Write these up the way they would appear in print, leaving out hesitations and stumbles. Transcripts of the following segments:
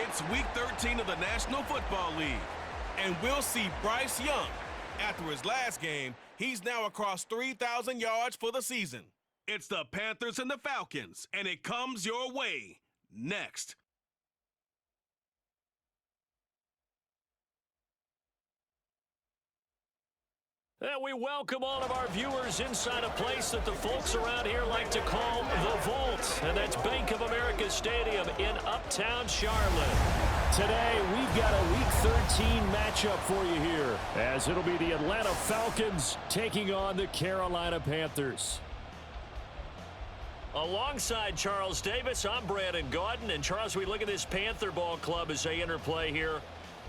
It's Week 13 of the National Football League, and we'll see Bryce Young. After his last game, he's now across 3,000 yards for the season. It's the Panthers and the Falcons, and it comes your way next. And we welcome all of our viewers inside a place that the folks around here like to call the Vault. And that's Bank of America Stadium in Uptown Charlotte. Today, we've got a Week 13 matchup for you here, as it'll be the Atlanta Falcons taking on the Carolina Panthers. Alongside Charles Davis, I'm Brandon Gaudin. And Charles, we look at this Panther ball club as they interplay here.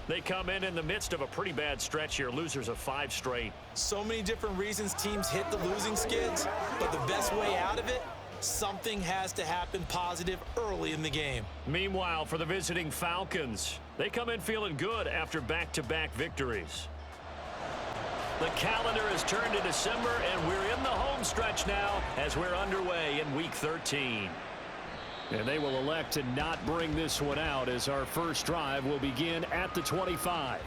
They come in the midst of a pretty bad stretch here, losers of 5 straight. So many different reasons teams hit the losing skids, but the best way out of it, something has to happen positive early in the game. Meanwhile, for the visiting Falcons, they come in feeling good after back-to-back victories. The calendar has turned to December, and we're in the home stretch now as we're underway in Week 13. And they will elect to not bring this one out as our first drive will begin at the 25.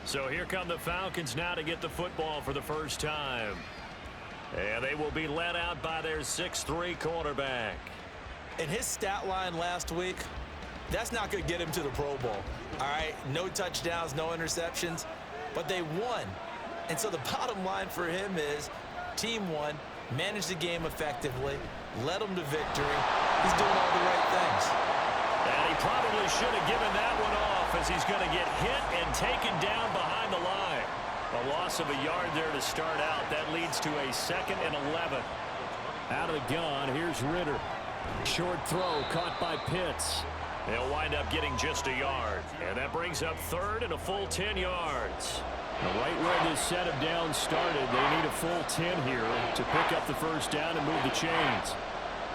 So here come the Falcons now to get the football for the first time. And they will be led out by their 6'3" quarterback. And his stat line last week, that's not going to get him to the Pro Bowl. All right, no touchdowns, no interceptions, but they won. And so the bottom line for him is team won, managed the game effectively, led them to victory. He's doing all the right things. And he probably should have given that one off as he's going to get hit and taken down behind the line. A loss of a yard there to start out. That leads to a 2nd and 11. Out of the gun, here's Ritter. Short throw caught by Pitts. They'll wind up getting just a yard. And that brings up 3rd and a full 10 yards. Right where this set of downs started, they need a full 10 here to pick up the first down and move the chains.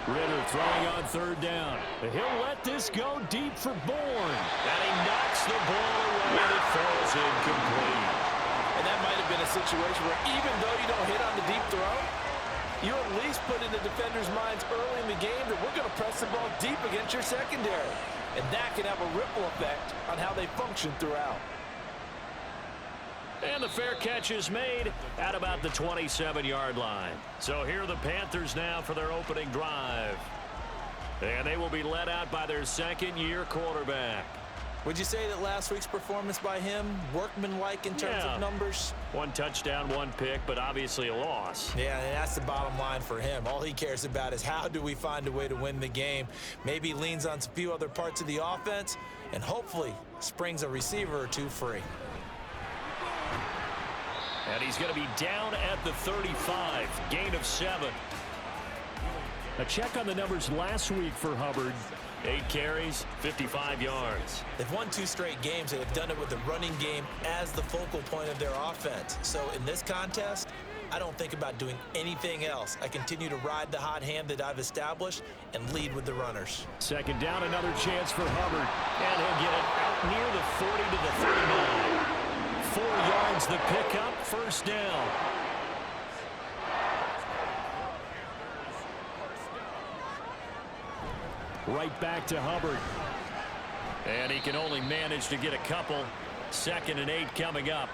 Ritter throwing on 3rd down. He'll let this go deep for Bourne. And he knocks the ball away and it falls incomplete. And that might have been a situation where even though you don't hit on the deep throw, you at least put in the defenders' minds early in the game that we're going to press the ball deep against your secondary. And that can have a ripple effect on how they function throughout. And the fair catch is made at about the 27-yard line. So here are the Panthers now for their opening drive. And they will be led out by their 2nd-year quarterback. Would you say that last week's performance by him, workmanlike in terms of numbers? 1 touchdown, 1 pick, but obviously a loss. Yeah, and that's the bottom line for him. All he cares about is how do we find a way to win the game. Maybe leans on a few other parts of the offense, and hopefully springs a receiver or 2 free. And he's going to be down at the 35, gain of 7. A check on the numbers last week for Hubbard. 8 carries, 55 yards. They've won 2 straight games, and they've done it with the running game as the focal point of their offense. So in this contest, I don't think about doing anything else. I continue to ride the hot hand that I've established and lead with the runners. 2nd down, another chance for Hubbard. And he'll get it out near the 40 to the 39. 4 yards the pickup, 1st down. Right back to Hubbard. And he can only manage to get a couple. 2nd and 8 coming up.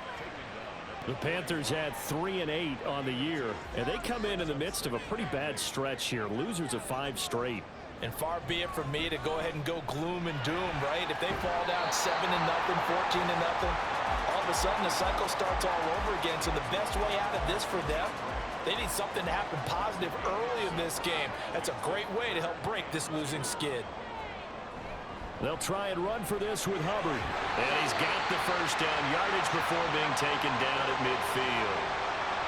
The Panthers had 3 and 8 on the year, and they come in the midst of a pretty bad stretch here. Losers of 5 straight. And far be it from me to go ahead and go gloom and doom, right? If they fall down 7-0, 14-0, all of a sudden the cycle starts all over again. So the best way out of this for them, they need something to happen positive early in this game. That's a great way to help break this losing skid. They'll try and run for this with Hubbard. And he's got the first down yardage before being taken down at midfield.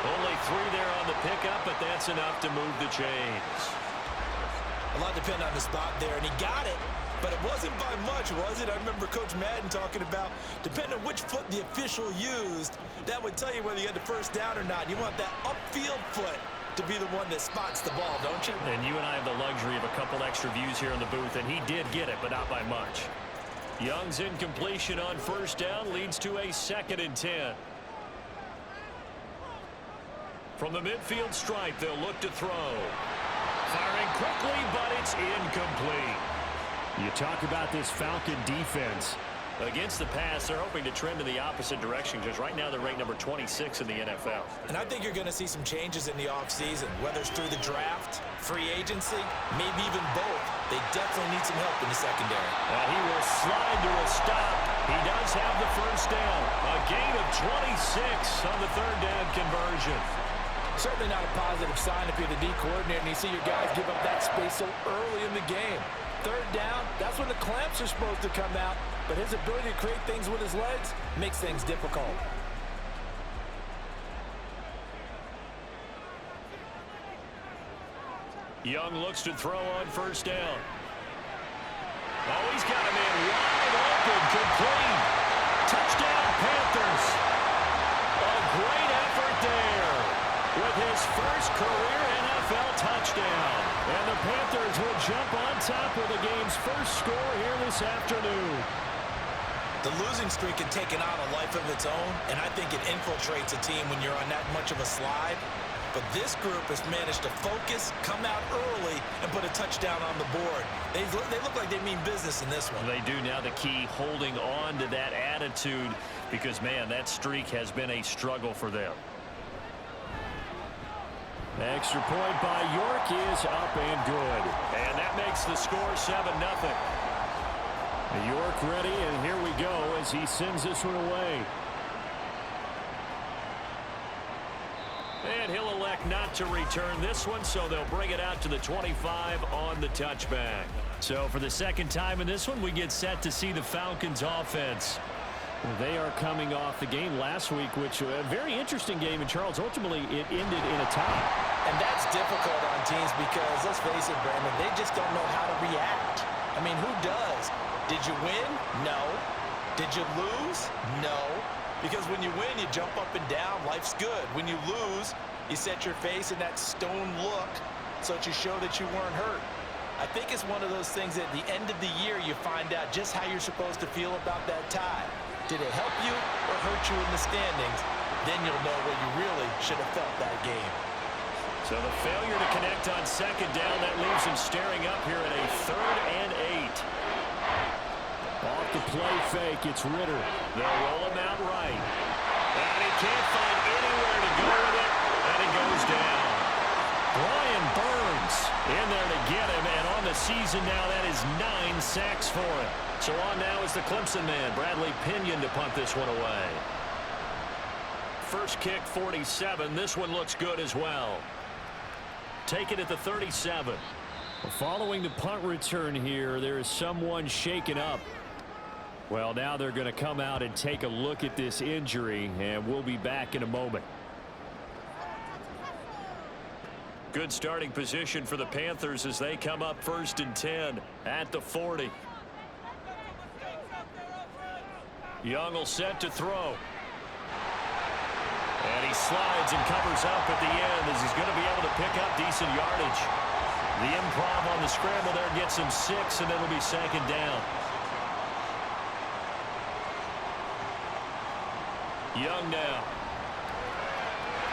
Only 3 there on the pickup, but that's enough to move the chains. A lot depend on the spot there, and he got it, but it wasn't by much, was it? I remember Coach Madden talking about, depending on which foot the official used, that would tell you whether you had the first down or not. You want that upfield foot to be the one that spots the ball, don't you? And you and I have the luxury of a couple extra views here in the booth, and he did get it, but not by much. Young's incompletion on 1st down leads to a 2nd and 10. From the midfield stripe, they'll look to throw. Firing quickly, but it's incomplete. You talk about this Falcon defense. Against the pass, they're hoping to trend in the opposite direction because right now they're ranked number 26 in the NFL. And I think you're going to see some changes in the offseason, whether it's through the draft, free agency, maybe even both. They definitely need some help in the secondary. He will slide to a stop. He does have the first down. A gain of 26 on the third down conversion. Certainly not a positive sign if you're the D coordinator and you see your guys give up that space so early in the game. Third down, that's when the clamps are supposed to come out, but his ability to create things with his legs makes things difficult. Young looks to throw on first down. Oh, he's got a man wide open, complete. Touchdown, Panthers. A great effort there with his first career NFL touchdown. And the Panthers will jump on top with the game's first score here this afternoon. The losing streak had taken on a life of its own, and I think it infiltrates a team when you're on that much of a slide. But this group has managed to focus, come out early, and put a touchdown on the board. They look like they mean business in this one. They do. Now the key, holding on to that attitude, because, man, that streak has been a struggle for them. Extra point by York is up and good. And that makes the score 7-0. York ready, and here we go as he sends this one away. And he'll elect not to return this one, so they'll bring it out to the 25 on the touchback. So for the second time in this one, we get set to see the Falcons offense. They are coming off the game last week, which a very interesting game, and Charles, ultimately it ended in a tie. And that's difficult on teams because, let's face it, Brandon, they just don't know how to react. I mean, who does? Did you win? No. Did you lose? No. Because when you win, you jump up and down. Life's good. When you lose, you set your face in that stone look so that you show that you weren't hurt. I think it's one of those things that at the end of the year you find out just how you're supposed to feel about that tie. Did it help you or hurt you in the standings? Then you'll know where you really should have felt that game. So the failure to connect on second down, that leaves him staring up here at a 3rd and 8. Off the play fake, it's Ritter. They'll roll him out right. And he can't find anywhere to go with it, and he goes down. Brian Burns in there to get him, and on the season now, that is 9 sacks for him. So on now is the Clemson man, Bradley Pinion, to punt this one away. First kick, 47. This one looks good as well. Take it at the 37. Following the punt return here, there is someone shaken up. Well, now they're going to come out and take a look at this injury, and we'll be back in a moment. Good starting position for the Panthers as they come up 1st and 10 at the 40. Young will set to throw. And he slides and covers up at the end as he's going to be able to pick up decent yardage. The improv on the scramble there gets him 6, and it'll be 2nd down. Young now.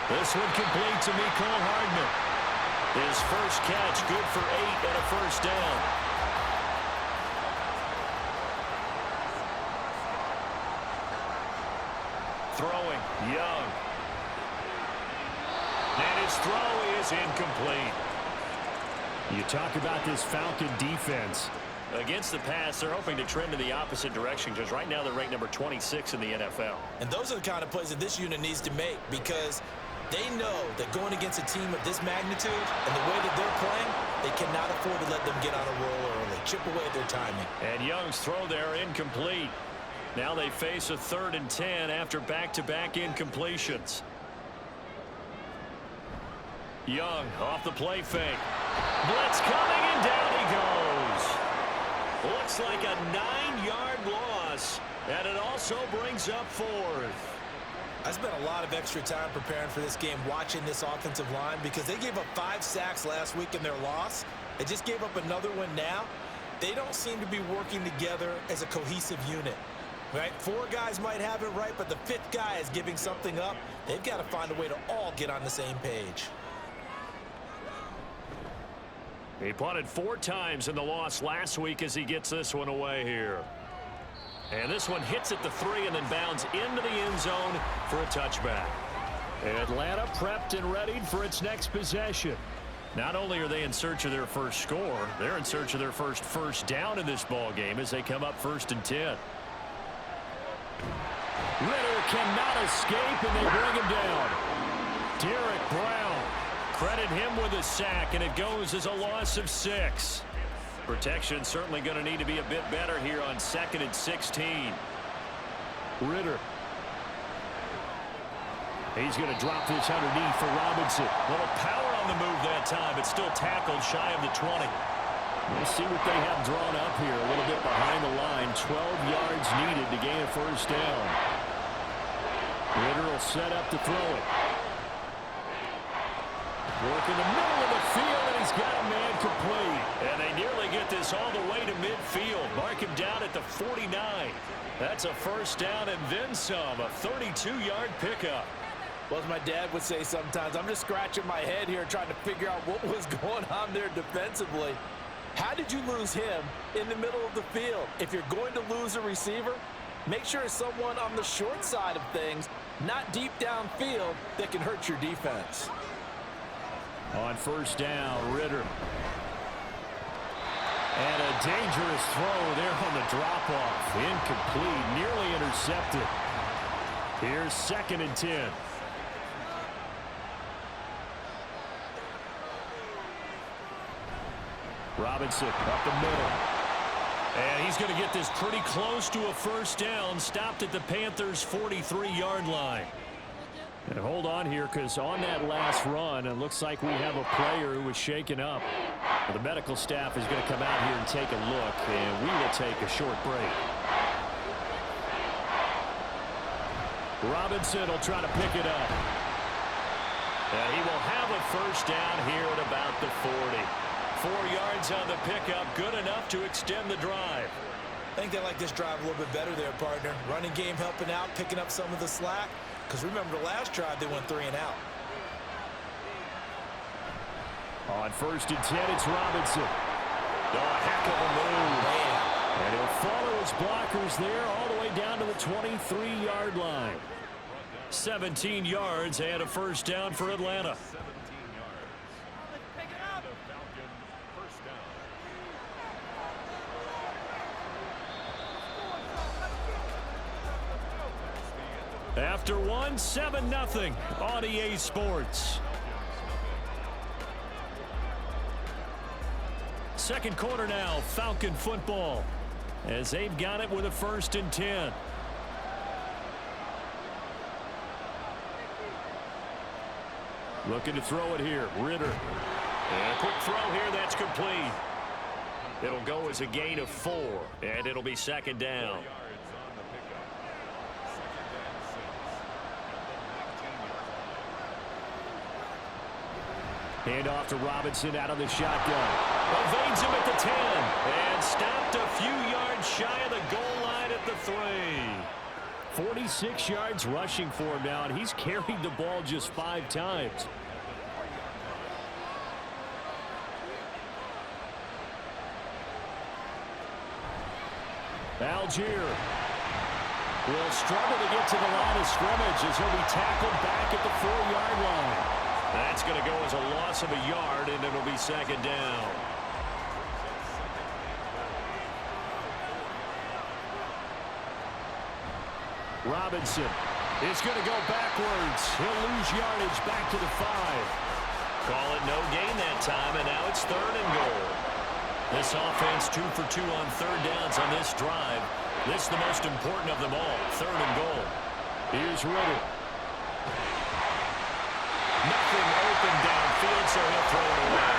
This one complete to Mecole Hardman. His first catch, good for 8 and a first down. Throwing, Young. And his throw is incomplete. You talk about this Falcon defense. Against the pass, they're hoping to trend in the opposite direction because right now they're ranked number 26 in the NFL. And those are the kind of plays that this unit needs to make because they know that going against a team of this magnitude and the way that they're playing, they cannot afford to let them get on a roll early. Chip away at their timing. And Young's throw there incomplete. Now they face a 3rd and 10 after back-to-back incompletions. Young off the play fake. Blitz coming, and down he goes. Looks like a 9-yard loss, and it also brings up 4th. I spent a lot of extra time preparing for this game watching this offensive line because they gave up 5 sacks last week in their loss. They just gave up another one now. They don't seem to be working together as a cohesive unit. Right? 4 guys might have it right, but the 5th guy is giving something up. They've got to find a way to all get on the same page. He punted 4 times in the loss last week as he gets this one away here. And this one hits at the 3 and then bounds into the end zone for a touchback. Atlanta prepped and readied for its next possession. Not only are they in search of their first score, they're in search of their first down in this ball game as they come up 1st and 10. Ritter cannot escape, and they bring him down. Derek Brown, credit him with a sack, and it goes as a loss of 6. Protection certainly going to need to be a bit better here on 2nd and 16. Ritter. He's going to drop this underneath for Robinson. A little power on the move that time, but still tackled shy of the 20. We'll see what they have drawn up here. A little bit behind the line. 12 yards needed to gain a first down. Ritter will set up to throw it. Work in the middle of the field, and he's got a man complete. And they nearly get this all the way to midfield. Mark him down at the 49. That's a first down and then some. A 32-yard pickup. Well, as my dad would say sometimes, I'm just scratching my head here trying to figure out what was going on there defensively. How did you lose him in the middle of the field? If you're going to lose a receiver, make sure it's someone on the short side of things, not deep downfield, that can hurt your defense. On first down, Ritter. And a dangerous throw there on the drop-off. Incomplete, nearly intercepted. Here's 2nd and 10. Robinson up the middle. And he's going to get this pretty close to a first down. Stopped at the Panthers' 43-yard line. And hold on here, because on that last run, it looks like we have a player who was shaken up. The medical staff is going to come out here and take a look, and we will take a short break. Robinson will try to pick it up. And he will have a first down here at about the 40. 4 yards on the pickup, good enough to extend the drive. I think they like this drive a little bit better there, partner. Running game helping out, picking up some of the slack. Because remember, the last drive, they went 3 and out. On 1st and 10, it's Robinson. Oh, heck of a move. Man. And he'll follow his blockers there all the way down to the 23-yard line. 17 yards and a first down for Atlanta. After 1, 7-0 on EA Sports. Second quarter now, Falcon football, as they've got it with a 1st and 10. Looking to throw it here, Ritter. And a quick throw here, that's complete. It'll go as a gain of 4, and it'll be 2nd down. Hand off to Robinson out of the shotgun. Evades him at the 10. And stopped a few yards shy of the goal line at the 3. 46 yards rushing for him now, and he's carried the ball just 5 times. Algier will struggle to get to the line of scrimmage as he'll be tackled back at the 4-yard line. That's going to go as a loss of a yard, and it'll be 2nd down. Robinson is going to go backwards. He'll lose yardage back to the 5. Call it no gain that time, and now it's 3rd and goal. This offense 2 for 2 on 3rd downs on this drive. This is the most important of them all, 3rd and goal. Here's Ritter. Nothing open downfield, so he'll throw it away.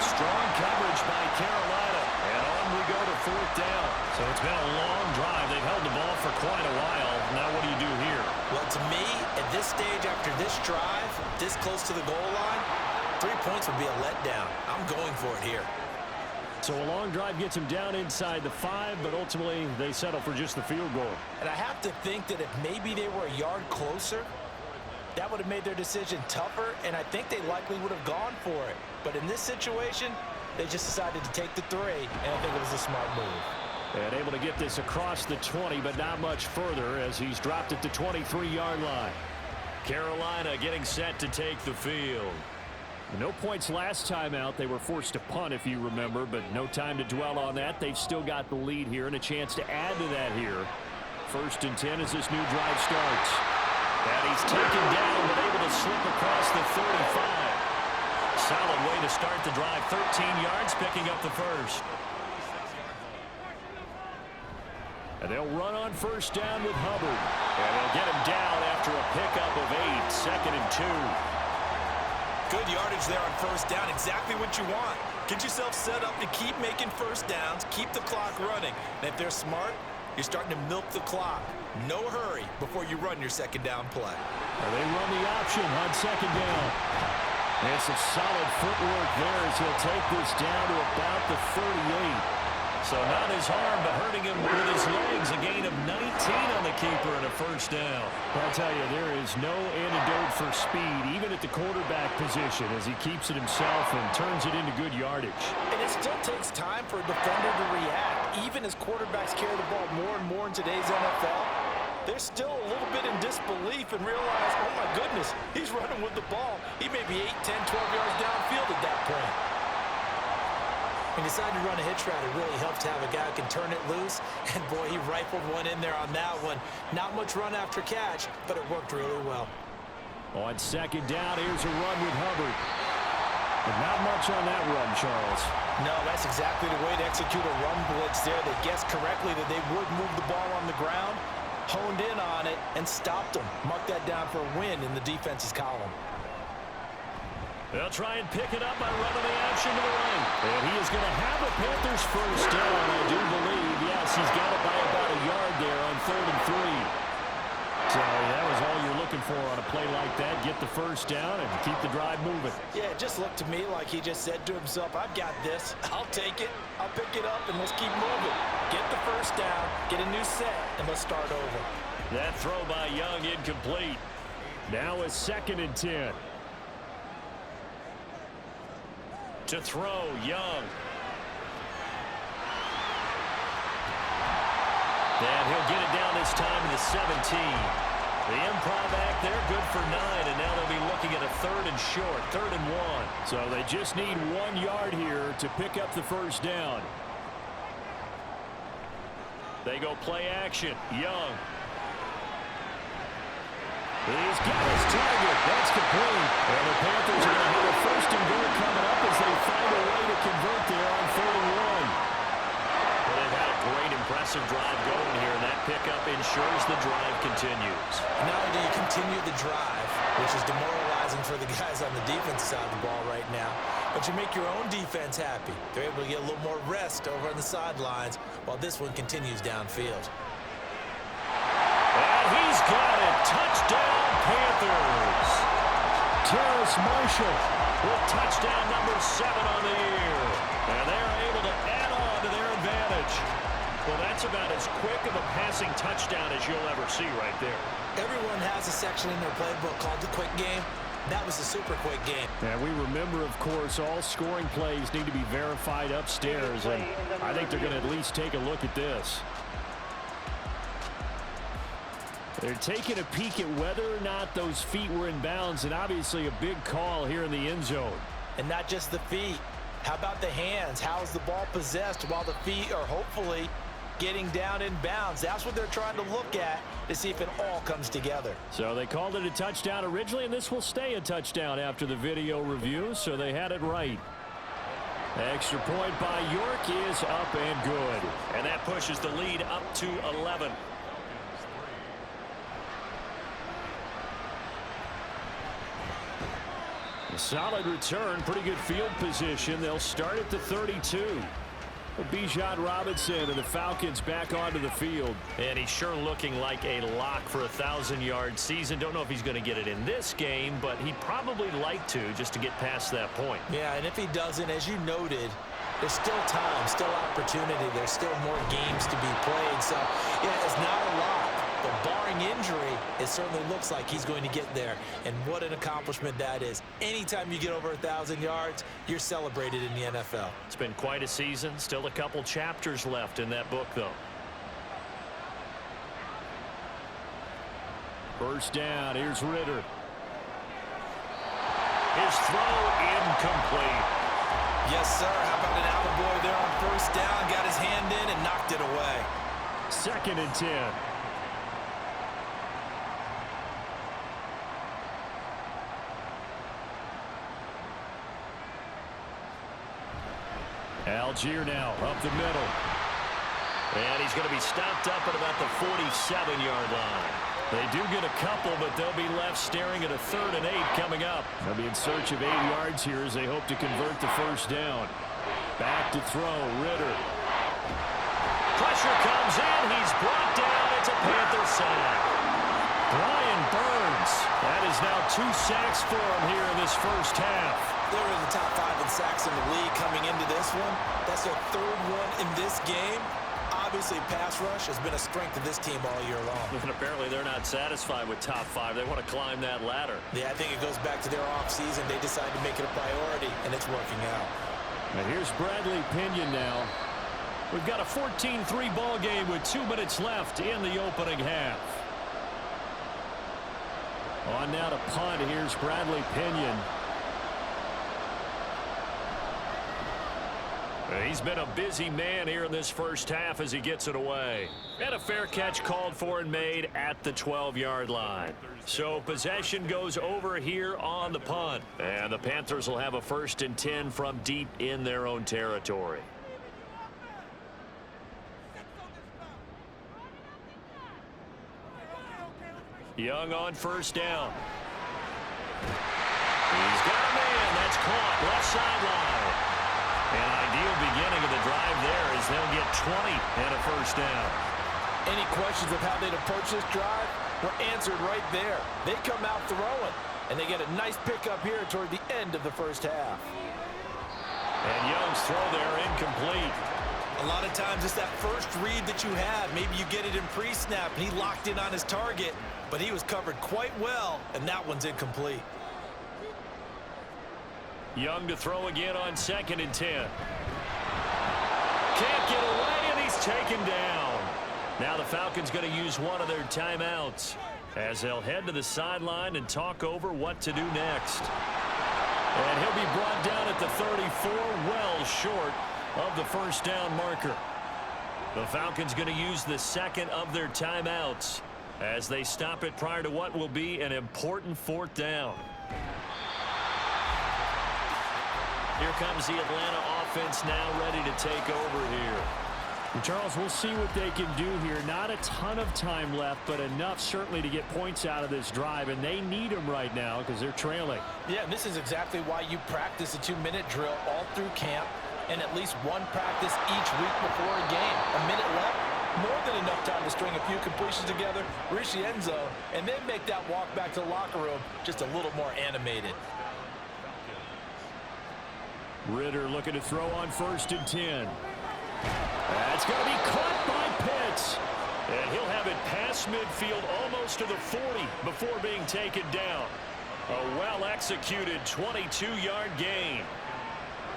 Strong coverage by Carolina, and on we go to 4th down. So it's been a long drive. They've held the ball for quite a while. Now what do you do here? Well, to me, at this stage after this drive, this close to the goal line, 3 points would be a letdown. I'm going for it here. So a long drive gets them down inside the 5, but ultimately they settle for just the field goal. And I have to think that if maybe they were a yard closer, that would have made their decision tougher, and I think they likely would have gone for it. But in this situation, they just decided to take the 3, and I think it was a smart move. And able to get this across the 20, but not much further as he's dropped at the 23-yard line. Carolina getting set to take the field. No points last time out. They were forced to punt, if you remember, but no time to dwell on that. They've still got the lead here and a chance to add to that here. 1st and 10 as this new drive starts. And he's taken down, but able to slip across the 35. Solid way to start the drive. 13 yards, picking up the first. And they'll run on 1st down with Hubbard. And they'll get him down after a pickup of 8. 2nd and 2. Good yardage there on 1st down. Exactly what you want. Get yourself set up to keep making 1st downs. Keep the clock running. And if they're smart, you're starting to milk the clock. No hurry before you run your 2nd down play. And they run the option on 2nd down. And some solid footwork there as he'll take this down to about the 38. So not his arm, but hurting him with his legs. A gain of 19 on the keeper and a 1st down. I'll tell you, there is no antidote for speed, even at the quarterback position, as he keeps it himself and turns it into good yardage. And it still takes time for a defender to react. Even as quarterbacks carry the ball more and more in today's NFL, they're still a little bit in disbelief and realize, oh my goodness, he's running with the ball. He may be 8, 10, 12 yards downfield at that point. He decided to run a hitch route. It really helps to have a guy who can turn it loose. And, boy, he rifled one in there on that one. Not much run after catch, but it worked really well. On 2nd down, here's a run with Hubbard. But not much on that run, Charles. No, that's exactly the way to execute a run blitz there. They guessed correctly that they would move the ball on the ground, honed in on it, and stopped them. Mark that down for a win in the defense's column. They'll try and pick it up by running the option to the right. And he is going to have a Panthers 1st down, I do believe. Yes, he's got it by about a yard there on 3rd and 3. So that was all you're looking for on a play like that. Get the 1st down and keep the drive moving. Yeah, it just looked to me like he just said to himself, I've got this. I'll take it. I'll pick it up, and let's keep moving. Get the 1st down, get a new set, and let's start over. That throw by Young incomplete. Now a 2nd and 10. To throw, Young. And he'll get it down this time to the 17. The improv act there, good for 9, and now they'll be looking at a 3rd and short, 3rd and 1. So they just need 1 yard here to pick up the 1st down. They go play action. Young. He's got his target. That's complete. And the Panthers are going to have a 1st and goal coming up as they find a way to convert there on 3rd and 1. Well, they've had a great, impressive drive going here, and that pickup ensures the drive continues. Not only do you continue the drive, which is demoralizing for the guys on the defense side of the ball right now, but you make your own defense happy. They're able to get a little more rest over on the sidelines while this one continues downfield. And he's got it. Touchdown, Panthers. Terrace Marshall with touchdown number 7 on the year. And they're able to add on to their advantage. Well, that's about as quick of a passing touchdown as you'll ever see right there. Everyone has a section in their playbook called the quick game. That was a super quick game. And we remember, of course, all scoring plays need to be verified upstairs. And I think they're going to at least take a look at this. They're taking a peek at whether or not those feet were in bounds, and obviously a big call here in the end zone. And not just the feet. How about the hands? How is the ball possessed while the feet are hopefully getting down in bounds? That's what they're trying to look at to see if it all comes together. So they called it a touchdown originally, and this will stay a touchdown after the video review, so they had it right. Extra point by York is up and good. And that pushes the lead up to 11. A solid return, pretty good field position. They'll start at the 32. Bijan Robinson and the Falcons back onto the field. And he's sure looking like a lock for a 1,000-yard season. Don't know if he's going to get it in this game, but he'd probably like to just to get past that point. Yeah, and if he doesn't, as you noted, there's still time, still opportunity. There's still more games to be played. So, yeah, it's not a lock, But barring injury, it certainly looks like he's going to get there. And what an accomplishment that is. Anytime you get over 1,000 yards, you're celebrated in the NFL. It's been quite a season. Still a couple chapters left in that book, though. First down. Here's Ritter. His throw incomplete. Yes, sir. How about an attaboy there on first down? Got his hand in and knocked it away. 2nd and 10. Algier now up the middle. And he's going to be stopped up at about the 47-yard line. They do get a couple, but they'll be left staring at a 3rd and 8 coming up. They'll be in search of 8 yards here as they hope to convert the first down. Back to throw, Ritter. Pressure comes in. He's brought down. It's a Panther sack. Brian Burns. That is now 2 sacks for him here in this first half. They're in the top 5 in sacks in the league coming into this one. That's their 3rd one in this game. Obviously, pass rush has been a strength of this team all year long. And apparently they're not satisfied with top 5. They want to climb that ladder. Yeah, I think it goes back to their offseason. They decided to make it a priority, and it's working out. And here's Bradley Pinion now. We've got a 14-3 ball game with 2 minutes left in the opening half. On now to punt. Here's Bradley Pinion. He's been a busy man here in this first half as he gets it away. And a fair catch called for and made at the 12-yard line. So possession goes over here on the punt. And the Panthers will have a 1st and 10 from deep in their own territory. Young on first down. He's got a man. That's caught. Left sideline. An ideal beginning of the drive there as they'll get 20 and a first down. Any questions of how they'd approach this drive were answered right there. They come out throwing, and they get a nice pickup here toward the end of the first half. And Young's throw there incomplete. A lot of times it's that first read that you have. Maybe you get it in pre-snap, and he locked in on his target, but he was covered quite well, and that one's incomplete. Young to throw again on 2nd and 10. Can't get away, and he's taken down. Now the Falcons going to use one of their timeouts as they'll head to the sideline and talk over what to do next. And he'll be brought down at the 34, well short of the first down marker. The Falcons going to use the 2nd of their timeouts as they stop it prior to what will be an important 4th down. Here comes the Atlanta offense now ready to take over here. And Charles, we'll see what they can do here. Not a ton of time left, but enough certainly to get points out of this drive, and they need them right now because they're trailing. Yeah, and this is exactly why you practice a 2-minute drill all through camp and at least one practice each week before a game. A minute left, more than enough time to string a few completions together, reach the end zone, and then make that walk back to the locker room just a little more animated. Ritter looking to throw on 1st and 10. That's going to be caught by Pitts. And he'll have it past midfield almost to the 40 before being taken down. A well-executed 22-yard gain.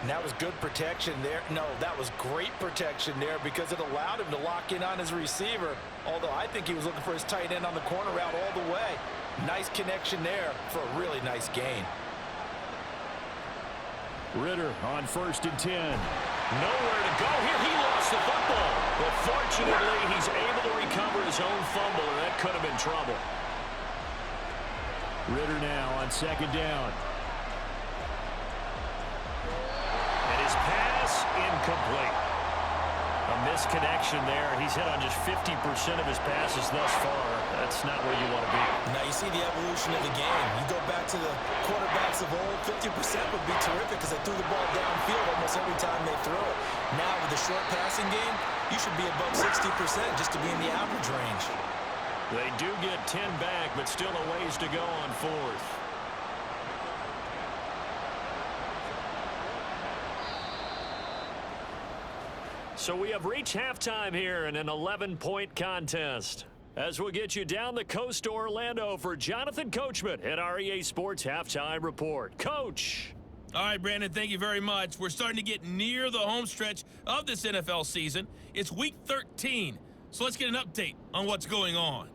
And that was good protection there. No, that was great protection there because it allowed him to lock in on his receiver. Although I think he was looking for his tight end on the corner route all the way. Nice connection there for a really nice gain. Ritter on 1st and 10. Nowhere to go here. He lost the football. But fortunately, he's able to recover his own fumble, and that could have been trouble. Ritter now on 2nd down. And his pass incomplete. A misconnection there. He's hit on just 50% of his passes thus far. That's not where you want to be. Now you see the evolution of the game. You go back to the quarterbacks of old, 50% would be terrific because they threw the ball downfield almost every time they throw it. Now with the short passing game, you should be above 60% just to be in the average range. They do get 10 back, but still a ways to go on 4th. So we have reached halftime here in an 11-point contest. As we'll get you down the coast to Orlando for Jonathan Coachman at our EA Sports Halftime Report. Coach. All right, Brandon, thank you very much. We're starting to get near the home stretch of this NFL season. It's Week 13, so let's get an update on what's going on.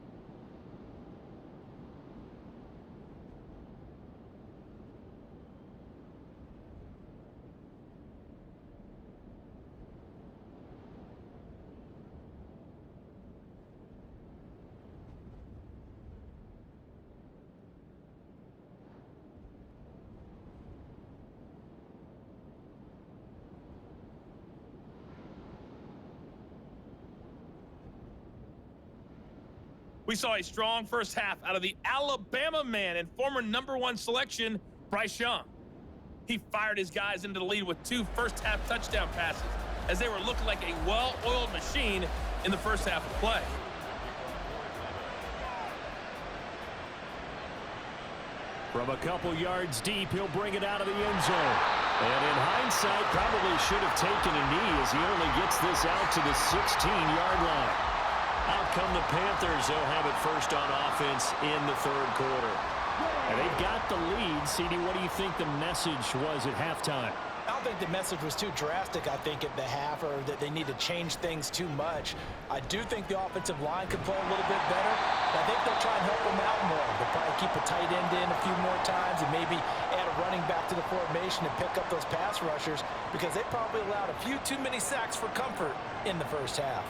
We saw a strong first half out of the Alabama man and former #1 selection, Bryce Young. He fired his guys into the lead with 2 first-half touchdown passes as they were looking like a well-oiled machine in the first half of play. From a couple yards deep, he'll bring it out of the end zone. And in hindsight, probably should have taken a knee as he only gets this out to the 16-yard line. Out come the Panthers. They'll have it first on offense in the third quarter. And they've got the lead. CD, what do you think the message was at halftime? I don't think the message was too drastic, I think, at the half, or that they need to change things too much. I do think the offensive line could play a little bit better. I think they'll try and help them out more. They'll probably keep a tight end in a few more times and maybe add a running back to the formation and pick up those pass rushers, because they probably allowed a few too many sacks for comfort in the first half.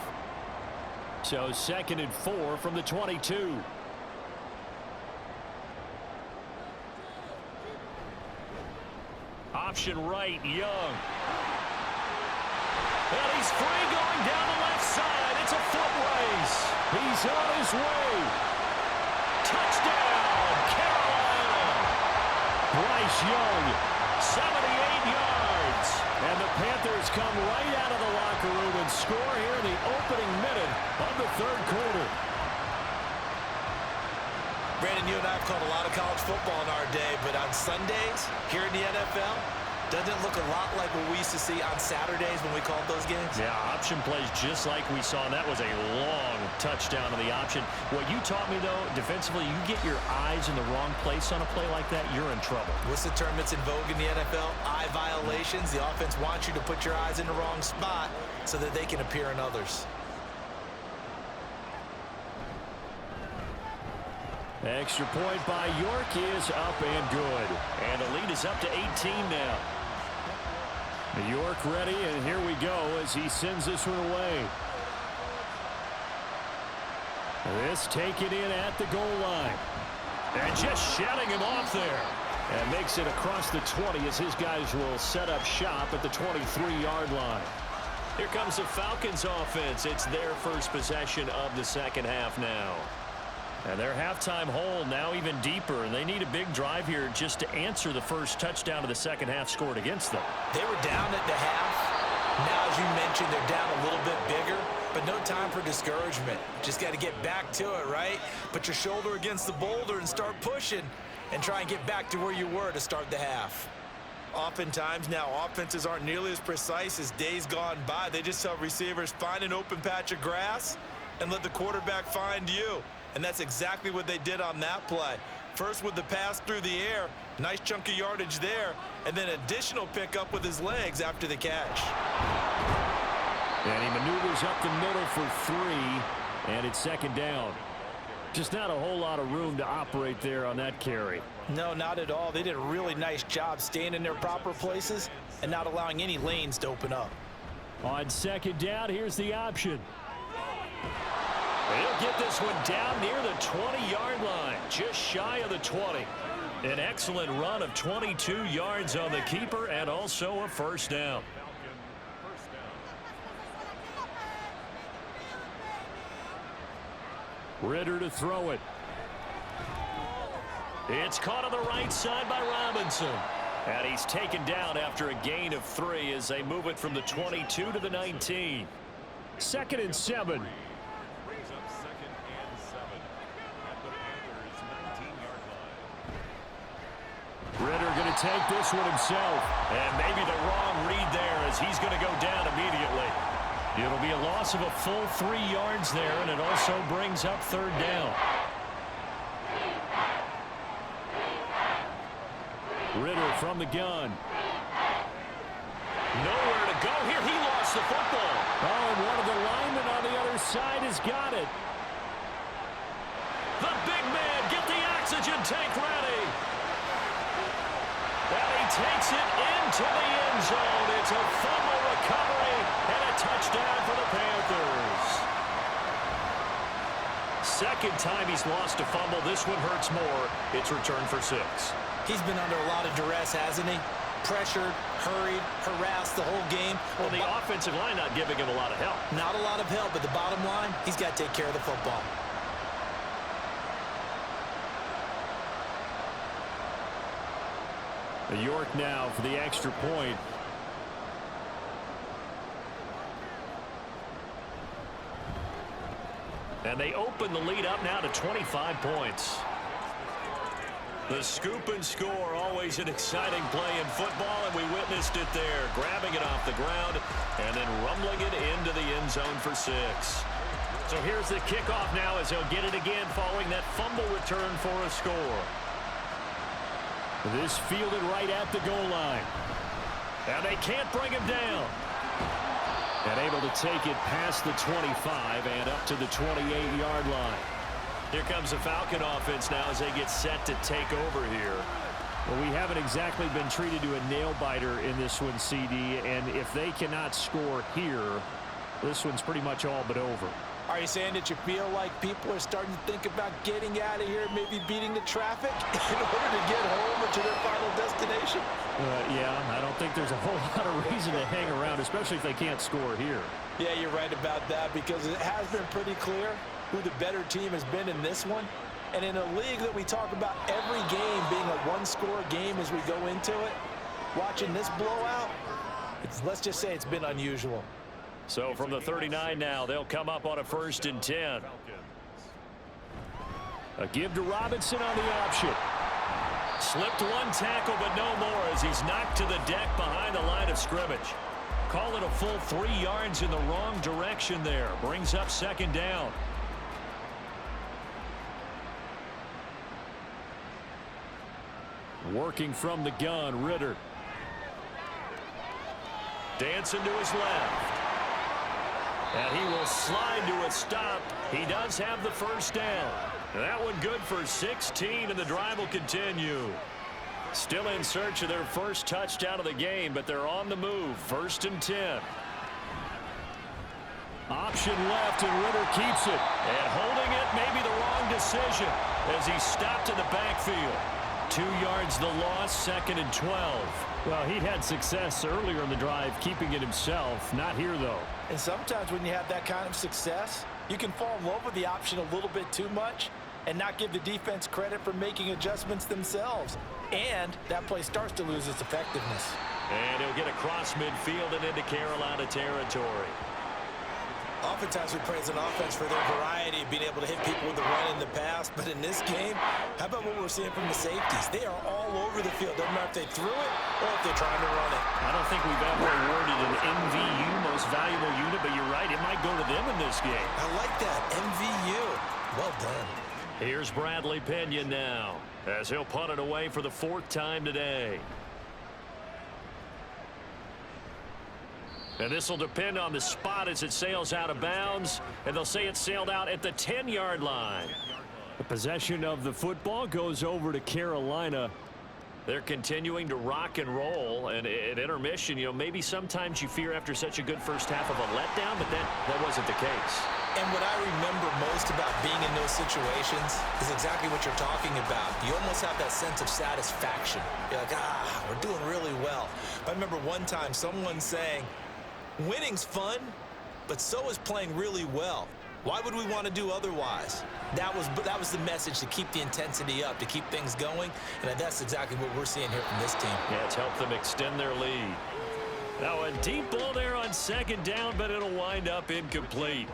So 2nd and 4 from the 22. Option right, Young. And he's free going down the left side. It's a foot race. He's on his way. Touchdown, Carolina. Bryce Young, 78 yards. and the Panthers come right out of the locker room and score here in the opening minute of the third quarter. Brandon, you and I have called a lot of college football in our day, but on Sundays here in the NFL, doesn't it look a lot like what we used to see on Saturdays when we called those games? Yeah, option plays just like we saw, and that was a long touchdown on the option. What you taught me, though, defensively, you get your eyes in the wrong place on a play like that, you're in trouble. What's the term that's in vogue in the NFL? Eye violations. The offense wants you to put your eyes in the wrong spot so that they can appear in others. Extra point by York is up and good. And the lead is up to 18 now. York ready, and here we go as he sends this one away. This taken in at the goal line. And just shutting him off there. And makes it across the 20 as his guys will set up shop at the 23-yard line. Here comes the Falcons offense. It's their first possession of the second half now. And their halftime hole now even deeper, and they need a big drive here just to answer the first touchdown of the second half scored against them. They were down at the half. Now, as you mentioned, they're down a little bit bigger, but no time for discouragement. Just got to get back to it, right? Put your shoulder against the boulder and start pushing and try and get back to where you were to start the half. Oftentimes now, offenses aren't nearly as precise as days gone by. They just tell receivers, find an open patch of grass and let the quarterback find you. And that's exactly what they did on that play. First with the pass through the air, nice chunk of yardage there, and then additional pickup with his legs after the catch. And he maneuvers up the middle for 3, and it's second down. Just not a whole lot of room to operate there on that carry. No, not at all. They did a really nice job staying in their proper places and not allowing any lanes to open up. On second down, here's the option. He'll get this one down near the 20-yard line, just shy of the 20. An excellent run of 22 yards on the keeper and also a first down. Ritter to throw it. It's caught on the right side by Robinson. And he's taken down after a gain of 3 as they move it from the 22 to the 19. 2nd and 7. Ritter going to take this one himself. And maybe the wrong read there as he's going to go down immediately. It'll be a loss of a full 3 yards there, and it also brings up 3rd down. Ritter from the gun. Nowhere to go here. He lost the football. Oh, and one of the linemen on the other side has got it. The big man, get the oxygen tank ready. And he takes it into the end zone. It's a fumble recovery and a touchdown for the Panthers. Second time he's lost a fumble. This one hurts more. It's returned for 6. He's been under a lot of duress, hasn't he? Pressured, hurried, harassed the whole game. Well, the offensive line not giving him a lot of help. Not a lot of help, but the bottom line, he's got to take care of the football. York now for the extra point. And they open the lead up now to 25 points. The scoop and score, always an exciting play in football, and we witnessed it there, grabbing it off the ground and then rumbling it into the end zone for 6. So here's the kickoff now as they'll get it again following that fumble return for a score. This fielded right at the goal line. And they can't bring him down. And able to take it past the 25 and up to the 28-yard line. Here comes the Falcon offense now as they get set to take over here. Well, we haven't exactly been treated to a nail-biter in this one, CD, and if they cannot score here, this one's pretty much all but over. Are you saying that you feel like people are starting to think about getting out of here, maybe beating the traffic in order to get home or to their final destination? Yeah, I don't think there's a whole lot of reason to hang around, especially if they can't score here. Yeah, you're right about that because it has been pretty clear who the better team has been in this one. And in a league that we talk about every game being a one-score game as we go into it, watching this blowout, let's just say it's been unusual. So from the 39 now, they'll come up on a 1st and 10. A give to Robinson on the option. Slipped one tackle, but no more as he's knocked to the deck behind the line of scrimmage. Call it a full 3 yards in the wrong direction there. Brings up 2nd down. Working from the gun, Ritter. Dancing to his left. And he will slide to a stop. He does have the 1st down. And that one good for 16, and the drive will continue. Still in search of their first touchdown of the game, but they're on the move. 1st and 10. Option left, and Ritter keeps it. And holding it may be the wrong decision as he stopped in the backfield. 2 yards the loss, 2nd and 12. Well, he had success earlier in the drive keeping it himself. Not here, though. And sometimes when you have that kind of success, you can fall in love with the option a little bit too much and not give the defense credit for making adjustments themselves. And that play starts to lose its effectiveness. And he'll get across midfield and into Carolina territory. Oftentimes we praise an offense for their variety of being able to hit people with the run in the past. But in this game, how about what we're seeing from the safeties? They are all over the field. Doesn't matter if they threw it or if they're trying to run it. I don't think we've ever awarded an MVU, most valuable unit, but you're right, it might go to them in this game. I like that, MVU. Well done. Here's Bradley Pinion now as he'll punt it away for the 4th time today. And this will depend on the spot as it sails out of bounds. And they'll say it sailed out at the 10-yard line. The possession of the football goes over to Carolina. They're continuing to rock and roll. And at intermission, you know, maybe sometimes you fear after such a good first half of a letdown, but that wasn't the case. And what I remember most about being in those situations is exactly what you're talking about. You almost have that sense of satisfaction. You're like, we're doing really well. But I remember one time someone saying, winning's fun, but so is playing really well. Why would we want to do otherwise? That was the message, to keep the intensity up, to keep things going, and that's exactly what we're seeing here from this team. Yeah, it's helped them extend their lead. Now a deep ball there on 2nd down, but it'll wind up incomplete.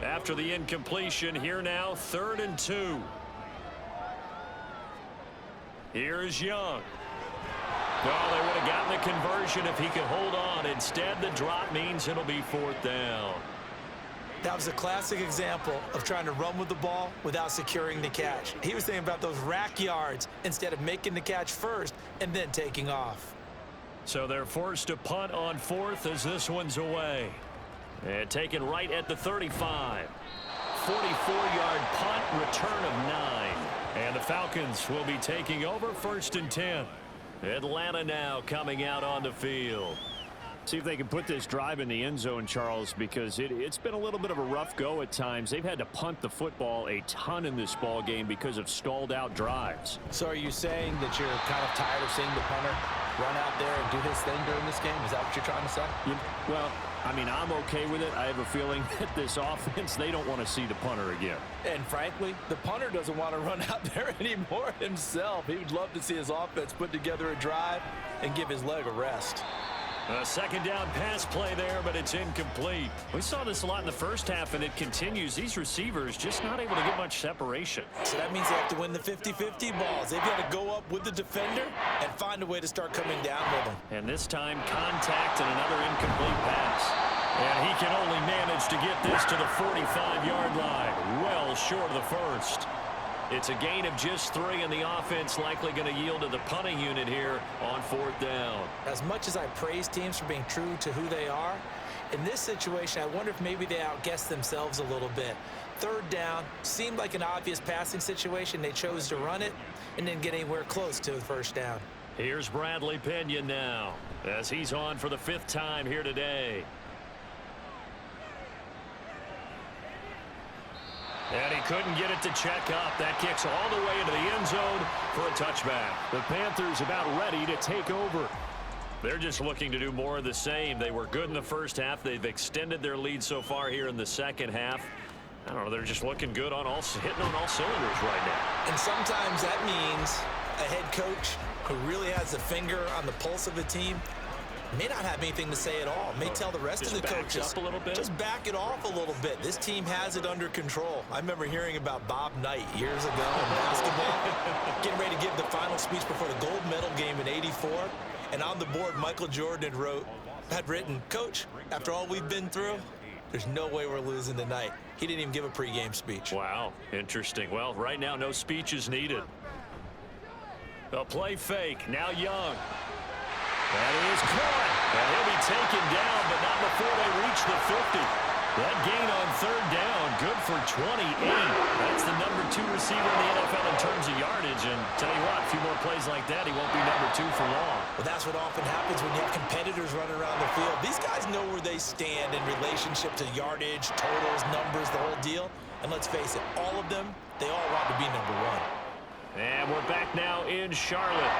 After the incompletion, here now 3rd and 2. Here's Young. Oh, they would have gotten the conversion if he could hold on. Instead, the drop means it'll be 4th down. That was a classic example of trying to run with the ball without securing the catch. He was thinking about those rack yards instead of making the catch first and then taking off. So they're forced to punt on 4th as this one's away. And taken right at the 35. 44-yard punt, return of 9. And the Falcons will be taking over 1st and 10. Atlanta now coming out on the field. See if they can put this drive in the end zone, Charles, because it's been a little bit of a rough go at times. They've had to punt the football a ton in this ball game because of stalled out drives. So are you saying that you're kind of tired of seeing the punter run out there and do his thing during this game? Is that what you're trying to say? Well, I mean, I'm okay with it. I have a feeling that this offense, they don't want to see the punter again. And frankly, the punter doesn't want to run out there anymore himself. He would love to see his offense put together a drive and give his leg a rest. A 2nd down pass play there, but it's incomplete. We saw this a lot in the first half, and it continues. These receivers just not able to get much separation. So that means they have to win the 50-50 balls. They've got to go up with the defender and find a way to start coming down with them. And this time, contact and another incomplete pass. And he can only manage to get this to the 45-yard line, well short of the first. It's a gain of just 3, and the offense likely going to yield to the punting unit here on 4th down. As much as I praise teams for being true to who they are, in this situation, I wonder if maybe they outguessed themselves a little bit. 3rd down seemed like an obvious passing situation. They chose to run it and didn't get anywhere close to the 1st down. Here's Bradley Pinion now as he's on for the 5th time here today. And he couldn't get it to check up. That kicks all the way into the end zone for a touchback. The Panthers about ready to take over. They're just looking to do more of the same. They were good in the first half. They've extended their lead so far here in the second half. I don't know. They're just looking good on hitting on all cylinders right now. And sometimes that means a head coach who really has a finger on the pulse of the team may not have anything to say at all. May tell the rest of the coaches, up a little bit. Just back it off a little bit. This team has it under control. I remember hearing about Bob Knight years ago in basketball, getting ready to give the final speech before the gold medal game in '84. And on the board, Michael Jordan had written, "Coach, after all we've been through, there's no way we're losing tonight." He didn't even give a pregame speech. Wow, interesting. Well, right now, no speech is needed. A play fake. Now Young. That is caught. And he'll be taken down, but not before they reach the 50. That gain on 3rd down, good for 28. That's the #2 receiver in the NFL in terms of yardage. And tell you what, a few more plays like that, he won't be #2 for long. Well, that's what often happens when you have competitors running around the field. These guys know where they stand in relationship to yardage, totals, numbers, the whole deal. And let's face it, all of them, they all want to be #1. And we're back now in Charlotte.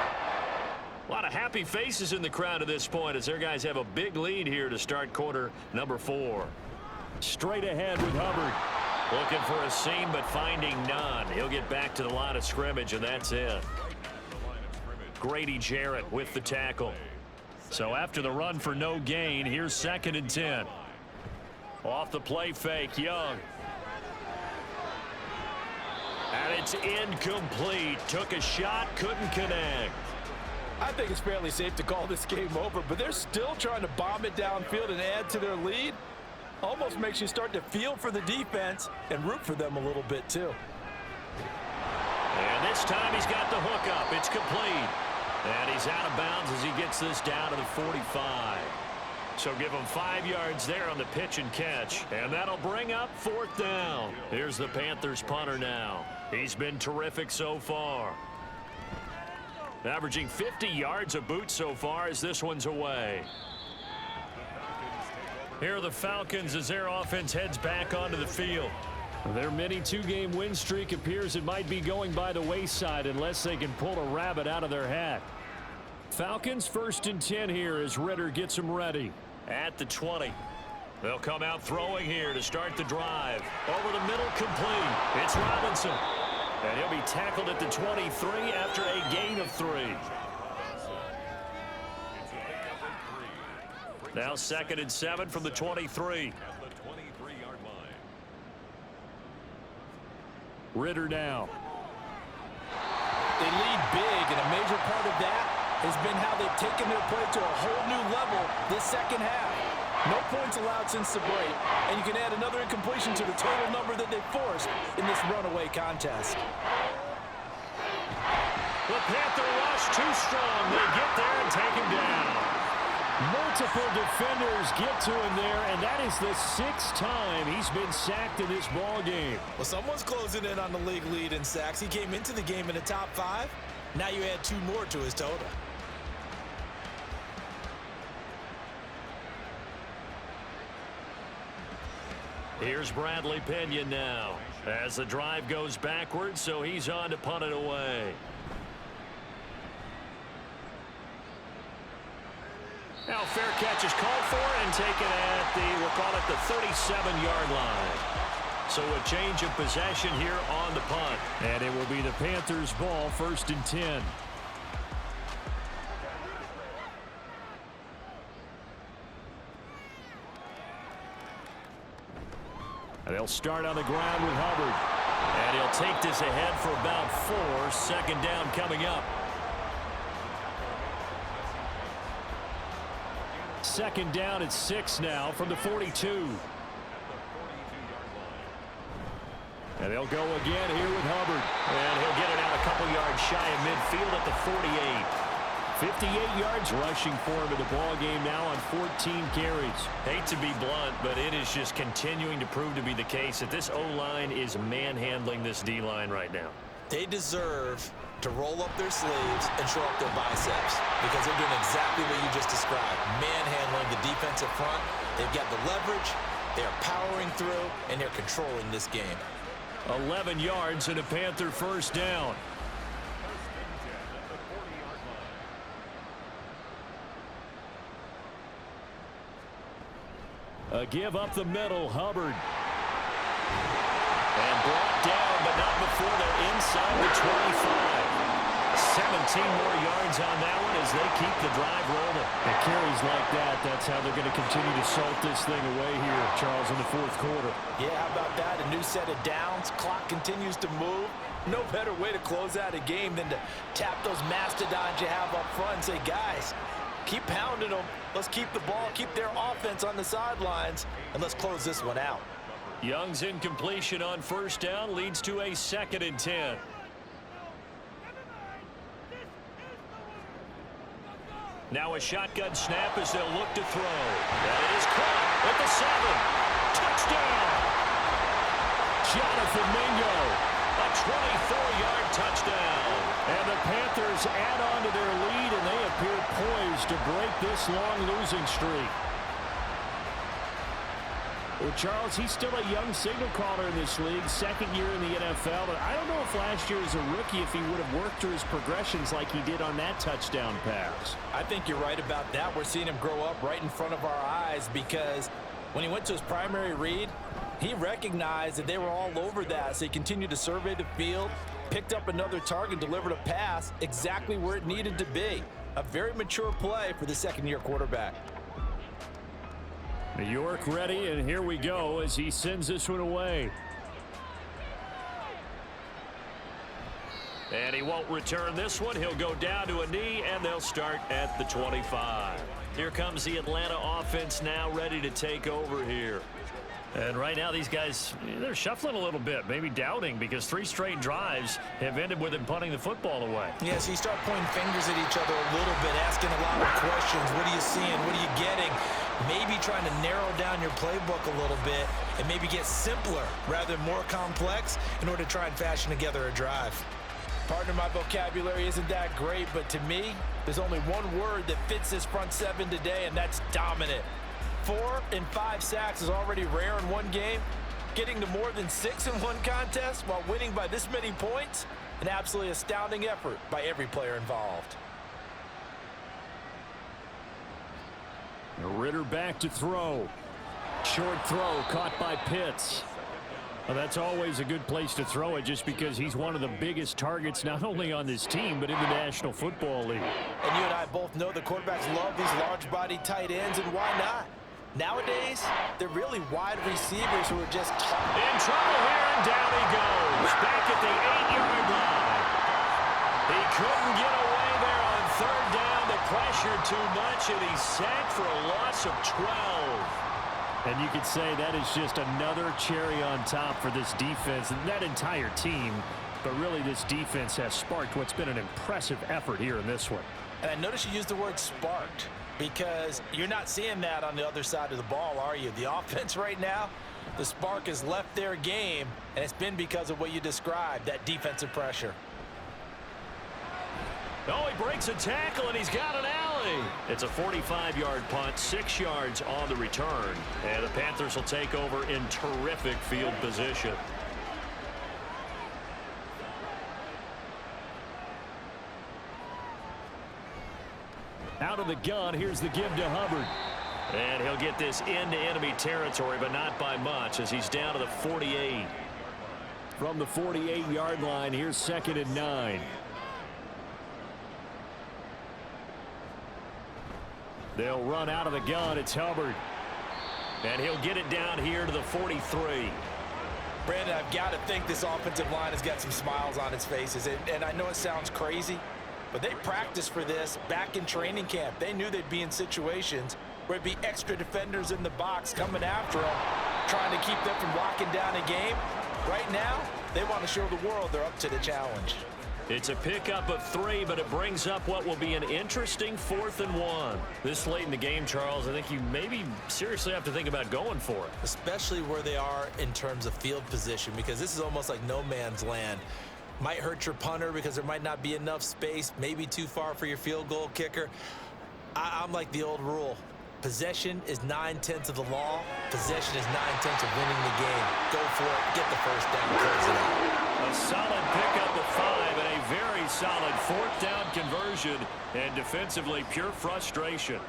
A lot of happy faces in the crowd at this point as their guys have a big lead here to start quarter number 4. Straight ahead with Hubbard. Looking for a seam, but finding none. He'll get back to the line of scrimmage, and that's it. Grady Jarrett with the tackle. So after the run for no gain, here's 2nd and 10. Off the play fake, Young. And it's incomplete. Took a shot, couldn't connect. I think it's fairly safe to call this game over, but they're still trying to bomb it downfield and add to their lead. Almost makes you start to feel for the defense and root for them a little bit, too. And this time he's got the hook up. It's complete. And he's out of bounds as he gets this down to the 45. So give him 5 yards there on the pitch and catch. And that'll bring up 4th down. Here's the Panthers punter now. He's been terrific so far. Averaging 50 yards a boot so far as this one's away. Here are the Falcons as their offense heads back onto the field. Their mini 2-game win streak appears it might be going by the wayside unless they can pull a rabbit out of their hat. Falcons 1st and 10 here as Ritter gets them ready. At the 20. They'll come out throwing here to start the drive. Over the middle, complete. It's Robinson. And he'll be tackled at the 23 after a gain of 3. Now 2nd and 7 from the 23. Ritter now. They lead big, and a major part of that has been how they've taken their play to a whole new level this second half. No points allowed since the break, and you can add another incompletion to the total number that they forced in this runaway contest. The Panther rush too strong. They get there and take him down. Multiple defenders get to him there, and that is the 6th time he's been sacked in this ball game. Well, someone's closing in on the league lead in sacks. He came into the game in the top 5. Now you add 2 more to his total. Here's Bradley Pena now as the drive goes backwards, so he's on to punt it away. Now fair catch is called for and taken at we'll call it the 37-yard line. So a change of possession here on the punt. And it will be the Panthers' ball, 1st and 10. And they'll start on the ground with Hubbard. And he'll take this ahead for about 4. Second down coming up. Second down at 6 now from the 42. And they'll go again here with Hubbard. And he'll get it out a couple yards shy of midfield at the 48. 58 yards rushing for him in the ball game now on 14 carries. Hate to be blunt, but it is just continuing to prove to be the case that this O-line is manhandling this D-line right now. They deserve to roll up their sleeves and show up their biceps because they're doing exactly what you just described, manhandling the defensive front. They've got the leverage, they're powering through, and they're controlling this game. 11 yards and a Panther first down. A give up the middle, Hubbard. And brought down, but not before they're inside the 25. 17 more yards on that one as they keep the drive rolling. The carries like that, that's how they're going to continue to salt this thing away here, Charles, in the 4th quarter. Yeah, how about that? A new set of downs. Clock continues to move. No better way to close out a game than to tap those mastodons you have up front and say, guys, keep pounding them. Let's keep the ball, keep their offense on the sidelines, and let's close this one out. Young's incompletion on first down leads to a 2nd and 10. Now a shotgun snap as they'll look to throw. That is caught at the 7. Touchdown! Jonathan Mingo. A 24-yard touchdown. And the Panthers add on to their lead, and they appear poised to break this long losing streak. Well, Charles, he's still a young signal caller in this league, 2nd year in the NFL. But I don't know if last year as a rookie, if he would have worked through his progressions like he did on that touchdown pass. I think you're right about that. We're seeing him grow up right in front of our eyes because when he went to his primary read, he recognized that they were all over that. So he continued to survey the field, picked up another target, delivered a pass exactly where it needed to be. A very mature play for the 2nd-year quarterback. New York ready, and here we go as he sends this one away. And he won't return this one. He'll go down to a knee, and they'll start at the 25. Here comes the Atlanta offense now ready to take over here. And right now these guys, they're shuffling a little bit, maybe doubting, because 3 straight drives have ended with them punting the football away. Yeah, so you start pointing fingers at each other a little bit, asking a lot of questions. What are you seeing? What are you getting? Maybe trying to narrow down your playbook a little bit and maybe get simpler rather than more complex in order to try and fashion together a drive. Partner, my vocabulary isn't that great, but to me, there's only one word that fits this front 7 today, and that's dominant. 4 and 5 sacks is already rare in one game. Getting to more than 6 in one contest while winning by this many points, an absolutely astounding effort by every player involved. Ritter back to throw. Short throw caught by Pitts. Well, that's always a good place to throw it just because he's one of the biggest targets not only on this team but in the National Football League. And you and I both know the quarterbacks love these large-body tight ends, and why not? Nowadays, they're really wide receivers who are just tough. In trouble here, and down he goes. Back at the 8-yard line. He couldn't get away there on third down, the pressure too much, and he's sacked for a loss of 12. And you could say that is just another cherry on top for this defense and that entire team. But really, this defense has sparked what's been an impressive effort here in this one. And I notice you used the word sparked because you're not seeing that on the other side of the ball, are you? The offense right now, the spark has left their game, and it's been because of what you described, that defensive pressure. Oh, he breaks a tackle, and he's got an alley. It's a 45-yard punt, 6 yards on the return. And the Panthers will take over in terrific field position. Out of the gun, here's the give to Hubbard. And he'll get this into enemy territory, but not by much as he's down to the 48. From the 48-yard line, here's 2nd and 9. They'll run out of the gun. It's Hubbard. And he'll get it down here to the 43. Brandon, I've got to think this offensive line has got some smiles on its faces. And I know it sounds crazy, but they practiced for this back in training camp. They knew they'd be in situations where it'd be extra defenders in the box coming after them, trying to keep them from locking down a game. Right now, they want to show the world they're up to the challenge. It's a pickup of 3, but it brings up what will be an interesting 4th and 1. This late in the game, Charles, I think you maybe seriously have to think about going for it. Especially where they are in terms of field position, because this is almost like no man's land. Might hurt your punter because there might not be enough space, maybe too far for your field goal kicker. I'm like the old rule. Possession is 9/10 of the law. Possession is 9/10 of winning the game. Go for it. Get the first down. Close it out. A solid pickup of 5 and a very solid 4th down conversion. And defensively, pure frustration.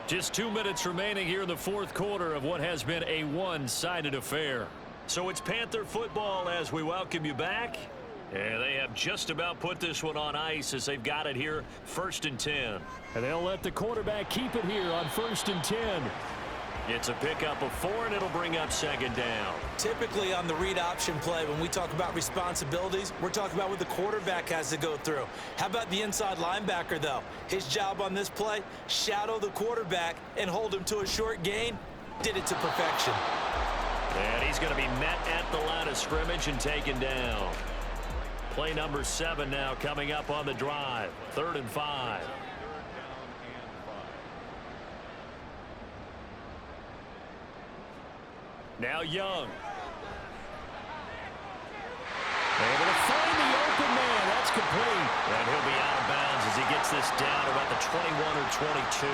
Just 2 minutes remaining here in the 4th quarter of what has been a one-sided affair. So it's Panther football as we welcome you back. And they have just about put this one on ice as they've got it here, 1st and 10. And they'll let the quarterback keep it here on 1st and 10. It's a pickup of 4, and it'll bring up 2nd down. Typically on the read option play, when we talk about responsibilities, we're talking about what the quarterback has to go through. How about the inside linebacker, though? His job on this play, shadow the quarterback and hold him to a short gain. Did it to perfection. And he's going to be met at the line of scrimmage and taken down. Play number 7 now coming up on the drive. 3rd and 5. Now Young. Able to find the open man. That's complete. And he'll be out of bounds as he gets this down about the 21 or 22.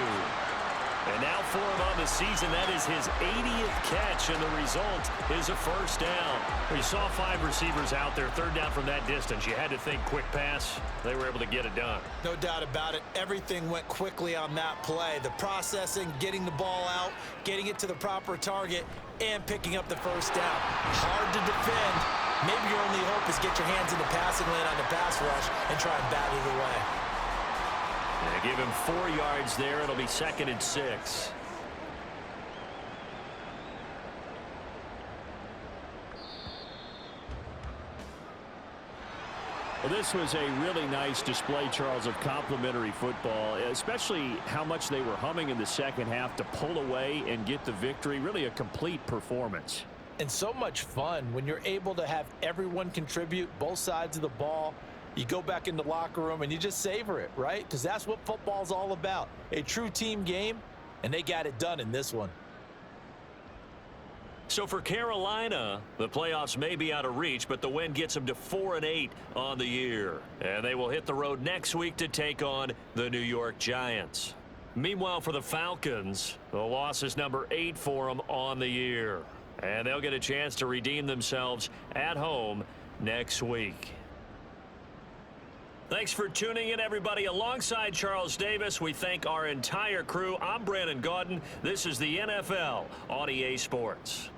And now for him on the season, that is his 80th catch, and the result is a first down. We saw 5 receivers out there, 3rd down from that distance. You had to think quick pass. They were able to get it done. No doubt about it. Everything went quickly on that play. The processing, getting the ball out, getting it to the proper target, and picking up the first down. Hard to defend. Maybe your only hope is get your hands in the passing lane on the pass rush and try and bat it away. They give him 4 yards there. It'll be 2nd and 6. Well, this was a really nice display, Charles, of complimentary football, especially how much they were humming in the second half to pull away and get the victory. Really a complete performance. And so much fun when you're able to have everyone contribute, both sides of the ball. You go back in the locker room and you just savor it, right? Because that's what football's all about. A true team game, and they got it done in this one. So for Carolina, the playoffs may be out of reach, but the win gets them to 4-8 on the year. And they will hit the road next week to take on the New York Giants. Meanwhile, for the Falcons, the loss is number 8 for them on the year. And they'll get a chance to redeem themselves at home next week. Thanks for tuning in, everybody. Alongside Charles Davis, we thank our entire crew. I'm Brandon Gaudin. This is the NFL on EA Sports.